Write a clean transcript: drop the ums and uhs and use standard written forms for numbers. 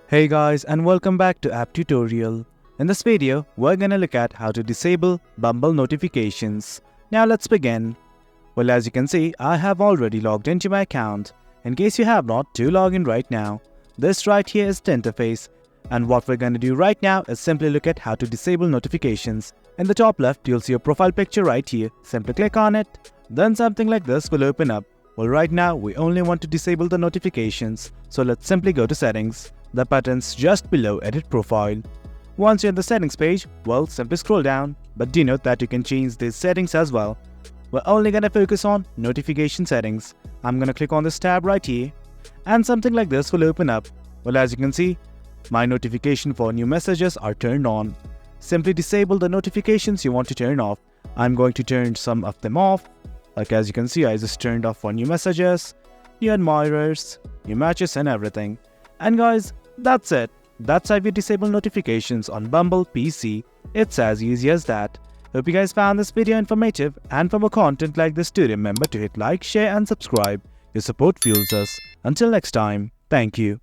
Hey guys, and welcome back to App Tutorial. In this video, we're gonna look at how to disable Bumble notifications. Now let's begin. Well, as you can see, I have already logged into my account. In case you have not, do log in right now. This right here is the interface, and what we're gonna do right now is simply look at how to disable notifications. In the top left, you'll see a profile picture right here. Simply click on it. Then something like this will open up. Well, right now we only want to disable the notifications, so let's simply go to settings. The button's just below edit profile. Once you're in the settings page, well, simply scroll down, but do note that you can change these settings as well. We're only gonna focus on notification settings. I'm gonna click on this tab right here, and something like this will open up. Well, as you can see, my notification for new messages are turned on. Simply disable the notifications you want to turn off. I'm going to turn some of them off. Like as you can see, I just turned off for new messages, new admirers, new matches and everything. And guys, that's it. That's how you disable notifications on Bumble PC. It's as easy as that. Hope you guys found this video informative, and for more content like this, do remember to hit like, share and subscribe. Your support fuels us. Until next time, thank you.